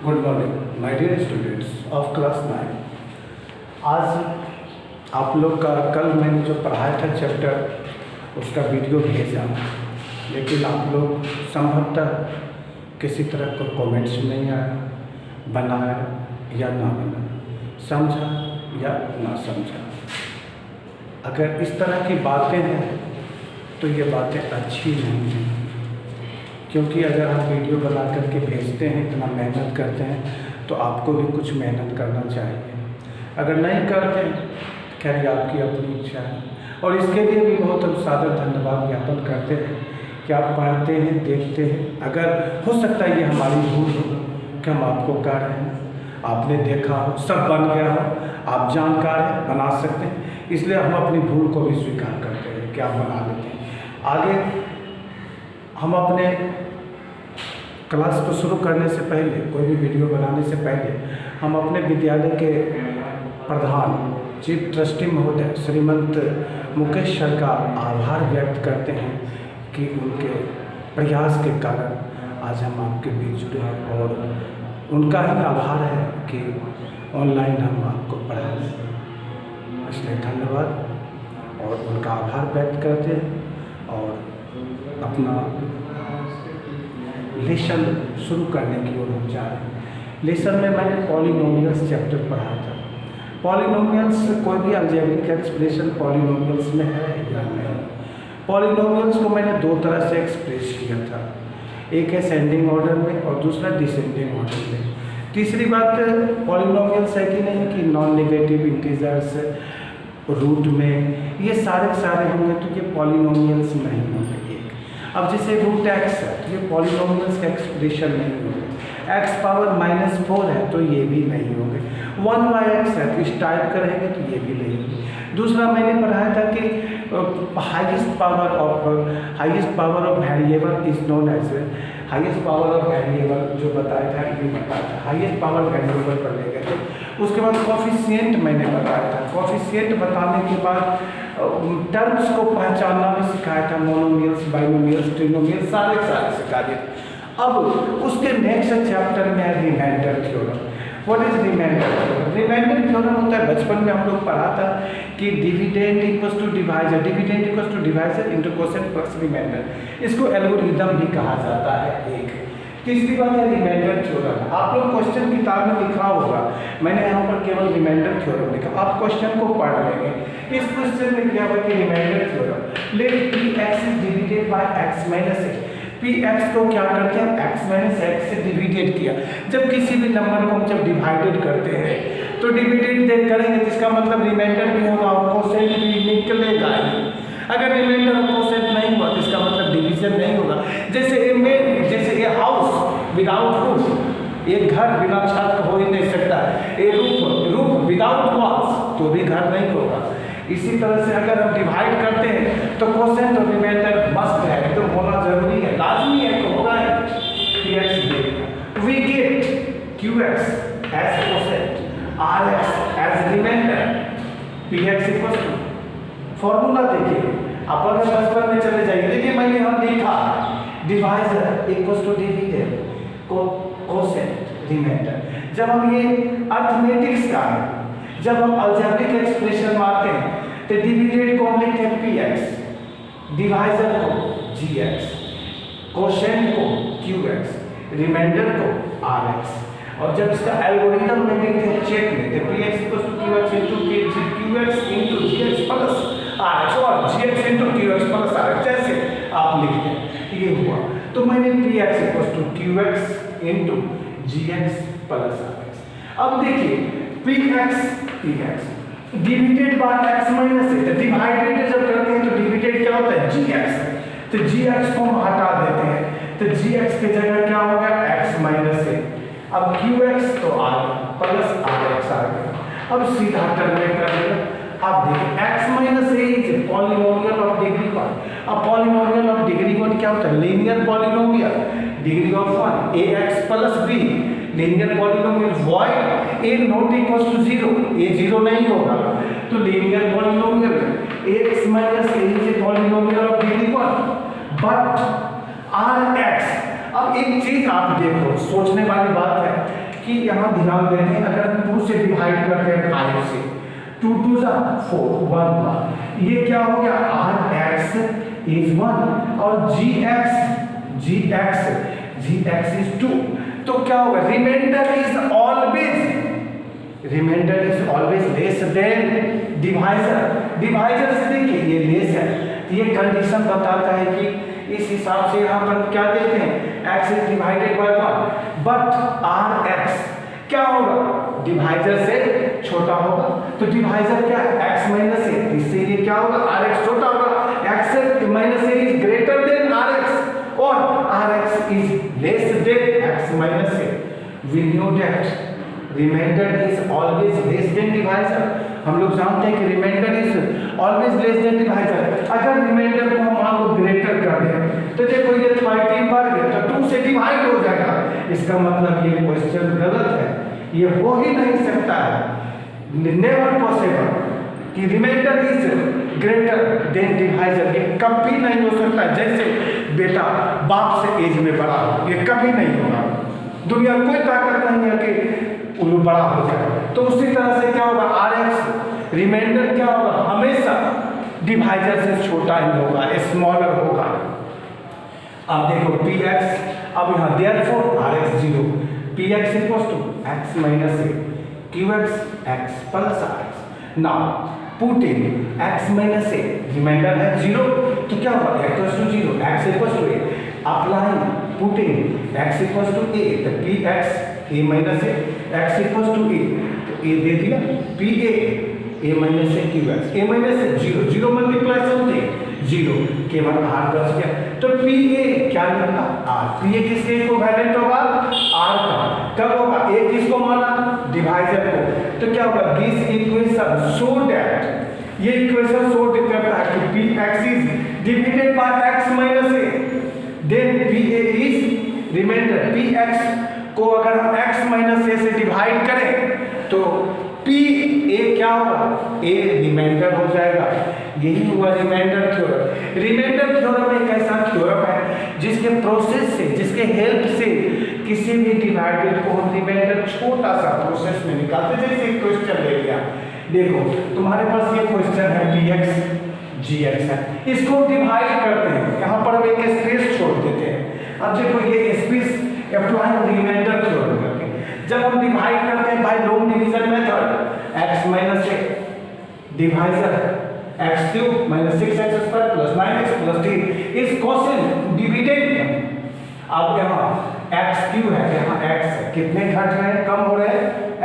Good morning my dear students of class 9। आज आप लोग का कल मैंने जो पढ़ाया था चैप्टर उसका वीडियो भेजा, लेकिन आप लोग संभवतः किसी तरह को कमेंट्स नहीं आया, बनाया या ना बना, समझा या ना समझा। अगर इस तरह की बातें हैं तो ये बातें अच्छी नहीं हैं, क्योंकि अगर आप वीडियो बना करके भेजते हैं, इतना मेहनत करते हैं, तो आपको भी कुछ मेहनत करना चाहिए। अगर नहीं करते खैर आपकी अपनी इच्छा है, और इसके लिए भी बहुत हम सादर धन्यवाद ज्ञापन करते हैं कि आप पढ़ते हैं, देखते हैं। अगर हो सकता है ये हमारी भूल हो कि हम आपको कह रहे हैं, आपने देखा हो, सब बन गया हो, आप जानकार हैं, बना सकते हैं, इसलिए हम अपनी भूल को भी स्वीकार करते हैं कि आप बना लेते हैं। आगे हम अपने क्लास को शुरू करने से पहले, कोई भी वीडियो बनाने से पहले, हम अपने विद्यालय के प्रधान चीफ ट्रस्टी महोदय श्रीमंत मुकेश सर का आभार व्यक्त करते हैं कि उनके प्रयास के कारण आज हम आपके बीच जुड़े हैं, और उनका ही आभार है कि ऑनलाइन हम आपको पढ़ा रहे हैं। इसलिए धन्यवाद और उनका आभार व्यक्त करते हैं और अपना लेसन शुरू करने की ओर हम जा रहे हैं। लेसन में मैंने पॉलिनोमियल्स चैप्टर पढ़ा था। पॉलिनोमियल्स कोई भी अलजेब्रिक एक्सप्रेशन पॉलिनोमियल्स में है या नहीं। पॉलिनोमियल्स को मैंने दो तरह से एक्सप्रेस किया था, एक है असेंडिंग ऑर्डर में और दूसरा डिसेंडिंग ऑर्डर में। तीसरी बात, पॉलिनोमियल्स है कि नहीं कि नॉन नेगेटिव इंटीजर्स रूट में ये सारे होंगे तो ये पॉलिनोमियल्स नहीं होंगे। अब जैसे रूट एक्स है तो ये पॉलिनोमियल्स का एक्सप्रेशन नहीं होंगे। एक्स पावर -4 है तो ये भी नहीं होंगे। 1/x है तो इस टाइप का रहेंगे तो ये भी नहीं होंगे। दूसरा मैंने पढ़ाया था कि highest power of variable is known as highest power of variable, जो बताया था ये बताया था, हाईएस्ट पावर वेरिएबल पर ले गए थे। उसके बाद कॉफिशिएंट मैंने बताया था। कॉफिशिएंट बताने के बाद टर्म्स को पहचानना भी सिखाया था, मोनोमियल्स, बाइनोमियल्स, ट्रिनोमियल्स, सारे सिखा दिए। अब उसके नेक्स्ट चैप्टर में है remainder theorem. What is remainder theorem? Remainder theorem होता है, बचपन में हम लोग पढ़ा था कि dividend equals to divisor, dividend equals to divisor into quotient plus remainder. इसको एल्गोरिथम भी कहा जाता है। एक तीसरी बात है रिमाइंडर थ्योरम। आप लोग क्वेश्चन किताब में लिखा होगा, मैंने यहाँ पर केवल रिमाइंडर थ्योरम लिखा, आप क्वेश्चन को पढ़ लेंगे। इस क्वेश्चन में क्या हुआ कि remainder theorem, let px is divided by x minus x। px को क्या करते हैं, x माइनस x से डिवाइडेड किया। जब किसी भी नंबर को हम जब डिवाइडेड करते हैं तो डिवाइडेड करेंगे, जिसका मतलब रिमाइंडर भी होगा और कोसेंट भी निकलेगा ही। अगर रिमाइंडर और कोसेंट नहीं हुआ तो इसका मतलब डिवीजन नहीं होगा। जैसे ए हाउस विदाउट रूफ, एक घर बिना छत हो ही नहीं सकता। ए रूफ विदाउट वॉल्स, तो भी घर नहीं होगा। इसी तरह से अगर हम डिवाइड करते हैं तो कोसेंट और रिमाइंडर मस्ट है, तो होना जरूरी है, लाजमी है, तो होगा ही। px we get qx as quotient, rx as remainder, px equals to formula देखिए। आप अगर बचपन में चले जाइए, देखिए मैंने हम लिखा divisor equals to dividend quotient remainder. जब हम ये अरिथमेटिक्स का है, जब हम अलजेब्रिक एक्सप्रेशन मारते हैं तो डिविडेंड को हम लिखते हैं px, डिवाइजर को gx, कोसेंट को qx, रिमाइंडर को rx। और जब इसका एल्गोरिथम में लिखते हैं चेक में, तो px equals to qx into qx into gx plus rx और gx into qx plus rx, जैसे आप लिखते हैं ये हुआ। तो मैंने px equals to qx into gx plus rx। अब देखिए px divided by x minus a, divided जब करते हैं तो डिवाइडेड क्या होता है, gx। तो gx को हम हटा देते हैं तो gx की जगह क्या होगा, x माइनस a। अब qx तो आ गया प्लस rx आ गया। अब सीधा टर्मिनेट कर देगा। अब देखिए x minus a is polynomial of degree 1। अब पॉलिनोमियल ऑफ डिग्री 1 क्या होता है, linear polynomial, degree of 1 ax plus b, linear polynomial void a not equals to 0, a 0 नहीं होगा तो linear polynomial x minus a is polynomial of degree 1 but rx। अब एक चीज आप देखो, सोचने वाली बात है कि यहाँ ध्यान देते हैं, अगर 2 से डिवाइड करते हैं 5 से, 2 2 4 1 1, ये क्या हो गया, Rx is 1 और Gx is 2, तो क्या होगा, remainder is always less than divisor से देखिए ये लेस है, ये कंडीशन बताता है कि इस हिसाब से यहाँ पर क्या देते हैं, x is divided bye 1, but Rx क्या होगा, डिवाइजर से छोटा होगा, तो डिवाइजर क्या है, x माइनस a, इससे ये क्या होगा, Rx छोटा होगा, x minus a is greater than Rx और Rx is less than x minus a। We know that remainder is always less than divisor, हम लोग जानते हैं कि remainder is always less than divisor. अगर रिमाइंडर को हम मान लो ग्रेटर कर दें तो देखो ये 13 बढ़ गया तो 2 से डिवाइड हो जाएगा, इसका मतलब ये क्वेश्चन गलत है, ये हो ही नहीं सकता है, नेवर पॉसिबल कि remainder is greater than divisor, ये कभी नहीं हो सकता। जैसे बेटा बाप से एज में बड़ा हो, ये कभी नहीं होगा, दुनिया कोई ताकत नहीं है कि उल्लू बड़ा हो जाए। तो उसी तरह से क्या होगा, Rx रिमाइंडर क्या होगा, हमेशा डिवाइजर से छोटा ही होगा, स्मॉलर होगा। अब देखो Px, अब यहाँ therefore Rx 0, Px equals to x minus a, Qx x plus Rx। Now put in x minus a, remainder है 0, तो क्या होगा, equals to 0, x equals to a, apply putting x equals to a, तो Px a minus a, x equals to a, तो a दे दिया, Pa a minus a Qx, a minus a 0, 0 multiply something 0, केवल r बच गया, तो Pa क्या निकला, r, Pa किसके इक्विवेलेंट होगा, r का, कब होगा, a किसको माना, डिवाइजर को, तो क्या होगा, दिस इक्वेशन शो दैट, ये इक्वेशन शो करता है कि Px is divided by x minus a, then Pa is remainder, Px को अगर हम x माइनस a से डिवाइड करें तो Pa क्या होगा, a रिमाइंडर हो जाएगा। यही हुआ रिमाइंडर थ्योरम। रिमाइंडर थ्योरम एक ऐसा थ्योरम है जिसके प्रोसेस से, जिसके हेल्प से किसी भी डिवाइडेड को हम रिमाइंडर छोटा सा प्रोसेस में निकालते। जैसे एक क्वेश्चन ले लिया, देखो तुम्हारे पास ये क्वेश्चन है Px Gx है, इसको डिवाइड करते हैं, यहाँ पर हम एक स्पेस छोड़ देते हैं। अब देखो ये स्पेस अप्लाई रिमाइंडर थ्योरम करके जब हम डिवाइड करते हैं by long division method, x minus a divisor x cube minus 6x square plus 9x plus 3 is question dividend. अब यहाँ x क्यूब है, यहाँ x है, कितने घट रहे हैं, कम हो रहे हैं,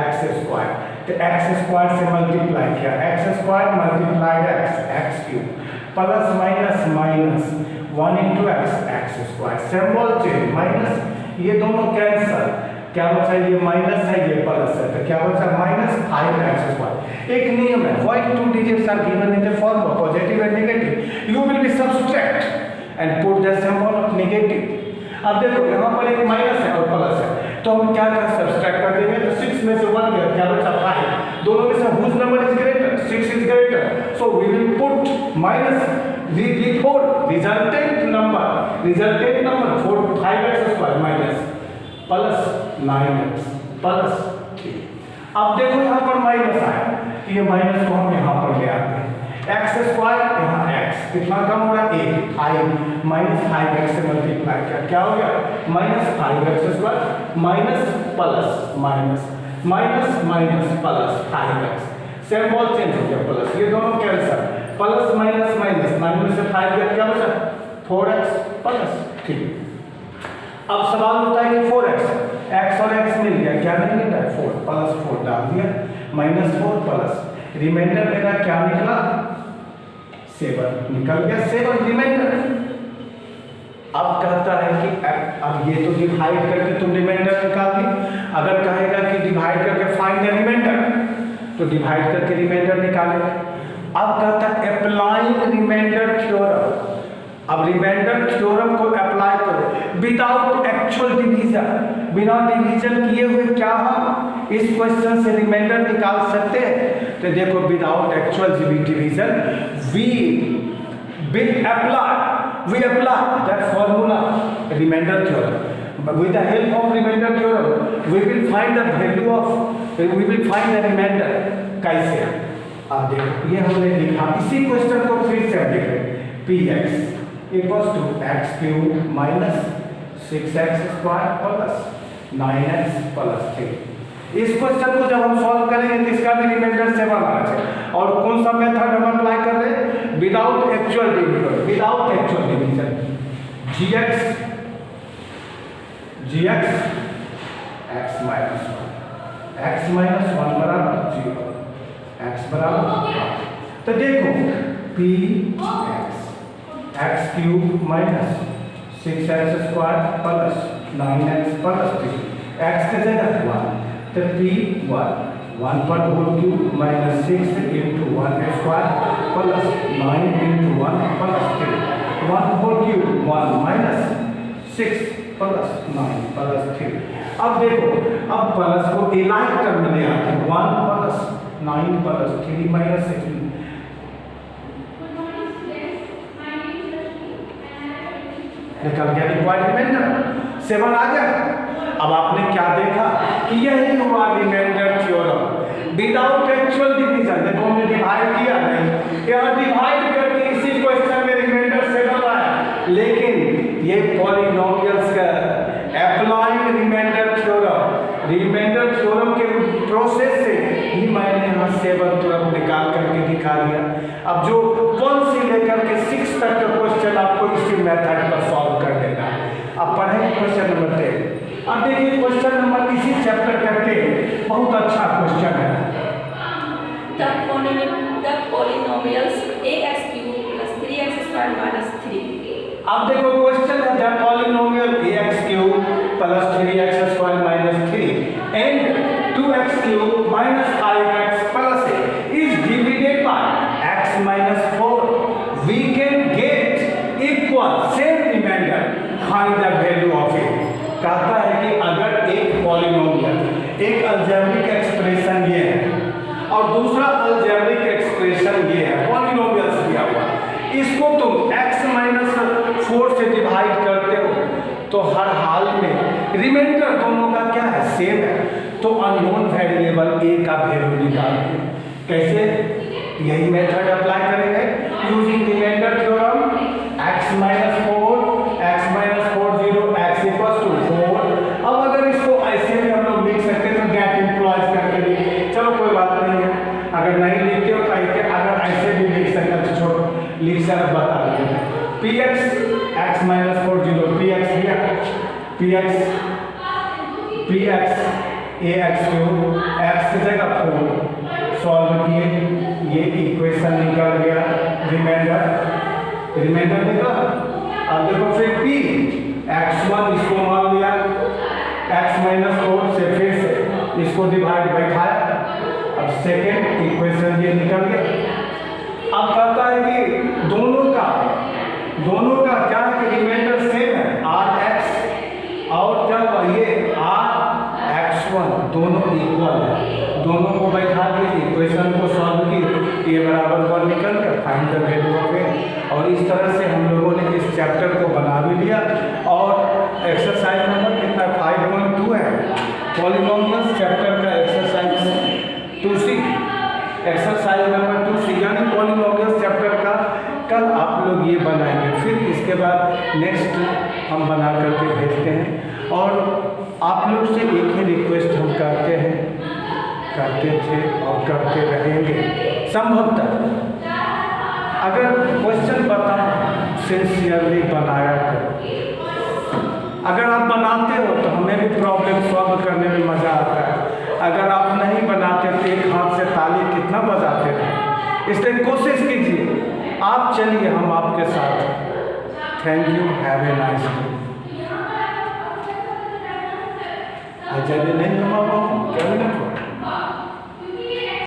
x स्क्वायर, तो x स्क्वायर से मल्टीप्लाई किया, x square multiplied x cube plus minus minus 1 into x square, symbol change, minus ये दोनों कैंसल, क्या बचा, ये माइनस है ये प्लस है, तो क्या बचा, माइनस 5x स्क्वायर। एक नियम है, why two digits are given in the form of positive and negative, you will be subtract and put the symbol of negative. अब देखो यहाँ पर एक माइनस है और प्लस है, तो हम क्या कर सब्सट्रैक्ट कर देंगे, तो 6 में से 1 गया, क्या बचा 5, दोनों में से whose number is greater, 6 is greater, so we will put minus the fourth resultant number 4 5x square minus plus 9x plus 3। अब देखो यहाँ पर माइनस आया, तो ये माइनस को हम यहाँ पर ले आते हैं, x स्क्वायर यहाँ x कितना कम हो रहा है 8, 5 माइनस 5x से मल्टीप्लाई किया, क्या हो गया, minus 5x square minus plus minus minus minus plus 5x, symbol change हो गया प्लस, ये दोनों कैंसिल, प्लस माइनस माइनस 9 में से 5 गया, क्या बचा 4x प्लस 3। अब सवाल होता है कि 4x, x और x मिल गया, क्या नहीं मिल रहा है 4 प्लस 4 डाल दिया, माइनस 4 प्लस रिमाइंडर मेरा क्या निकला 7 निकल गया, 7 रिमाइंडर। अब कहता है कि अब ये तो डिवाइड करके तुम रिमाइंडर निकाल दी, अगर कहेगा कि डिवाइड करके फाइंड द रिमाइंडर तो डिवाइड करके रिमाइंडर निकालेगा। अब कहता है अप्लाइंग रिमाइंडर थ्योरम, अब रिमाइंडर थ्योरम को अप्लाई करो विदाउट एक्चुअल डिवीजन, बिना डिवीजन किए हुए क्या हम इस क्वेश्चन से रिमाइंडर निकाल सकते हैं। तो देखो without actual division we apply that formula remainder theorem. with the help of remainder theorem we will find the value of we will find the remainder। कैसे? आप देखो ये हमने लिखा, इसी क्वेश्चन को फिर से देख रहे हैं। px equals to x cube minus 6x square plus 9x plus 3। इस क्वेश्चन को जब हम सॉल्व करेंगे तो इसका भी रिमाइंडर 7 आना चाहिए। और कौन सा मेथड हम अप्लाई कर रहे हैं? Without actual division, without actual division. gx x minus 1 बराबर 0, x बराबर 1। तो देखो p x cube minus 6x square plus 9x plus 3, x की जगह 1, तो p 1 पर whole cube minus 6 into 1 square plus 9 into 1 plus 3, 1 whole cube 1 minus 6 plus 9 plus 3। अब देखो, अब प्लस को इलाइट टर्म में ले आते हैं, 1 प्लस 9 प्लस 3 माइनस 6 निकल गया रिक्वायर्ड रिमाइंडर 7 आ गया। अब आपने क्या देखा कि यही हुआ remainder theorem without actual division. देखो हमने डिवाइड किया नहीं, यह डिवाइड करके इसी क्वेश्चन में रिमाइंडर 7 आया। लेकिन ये पॉलिनोमियल्स का अप्लाइंग रिमाइंडर थ्योरम के प्रोसेस से ही मैंने यहाँ 7 थ्योरम निकाल करके दिखा दिया। अब जो 1 से लेकर के 6 तक का क्वेश्चन आपको इसी मेथड पर सॉल्व कर देना है। अब पढ़ेंगे क्वेश्चन नंबर 10। अब देखिए क्वेश्चन नंबर इसी चैप्टर करके बहुत अच्छा क्वेश्चन है। The polynomials ax cube plus 3x squared minus 3। अब देखो क्वेश्चन है the polynomial ax cube plus 3x square minus 3 and 2x cube minus 5x plus 8 is divided by x minus 4। We can get equal same remainder, find the value of it. कहता है कि अगर एक polynomial, एक algebraic expression ये है और दूसरा अलजेब्रिक एक्सप्रेशन ये है, पॉलिनोमियल्स दिया हुआ, इसको तुम x माइनस 4 से डिवाइड करते हो तो हर हाल में रिमाइंडर दोनों का क्या है? सेम है। तो अननोन वेरिएबल a का वैल्यू निकालते हैं। कैसे? यही मेथड अप्लाई करेंगे using remainder theorem. x minus 4 0 x equals to 4। अब अगर इसको ऐसे भी हम लोग लिख सकते हैं तो गेट इम्प्लॉयज करके भी, चलो कोई बात नहीं है। अगर नहीं लिखते हो तो अगर ऐसे भी लिख सकते तो छोड़ो, लिख सर बता देंगे। px x माइनस 4 0 px दिया, px ax क्यूब x की जगह 4 सॉल्व किए, ये इक्वेशन निकल गया रिमाइंडर निकला। अब देखो फिर p x1 इसको मान लिया, x माइनस 4 से फिर से इसको डिवाइड बैठाया। अब सेकेंड इक्वेशन ये निकल गया। अब कहता है कि दोनों का क्या है कि रिमाइंडर सेम है, rx और क्या ये rx1 दोनों इक्वल है। दोनों को बैठा के इक्वेशन को सॉल्व की, ये बराबर 1 निकल कर फाइंड द वैल्यू ऑफ ए। और इस तरह से हम लोगों ने इस चैप्टर को बना भी लिया। और एक्सरसाइज नंबर कितना 5.2 है, पॉलिनोमियल्स चैप्टर का exercise 2C, exercise number 2C यानी पॉलिनोमियल्स चैप्टर का कल आप लोग ये बनाएंगे। फिर इसके बाद नेक्स्ट हम बना करके भेजते हैं। और आप लोग से एक ही रिक्वेस्ट हम करते थे और करते रहेंगे संभवतः, अगर क्वेश्चन बताओ सिंसियरली बनाया करो। अगर आप बनाते हो तो हमें भी प्रॉब्लम सॉल्व करने में मज़ा आता है। अगर आप नहीं बनाते तो एक हाथ से ताली कितना बजाते हैं। इसलिए कोशिश कीजिए, आप चलिए हम आपके साथ। Thank you, have a nice day. Ajay नहीं, क्या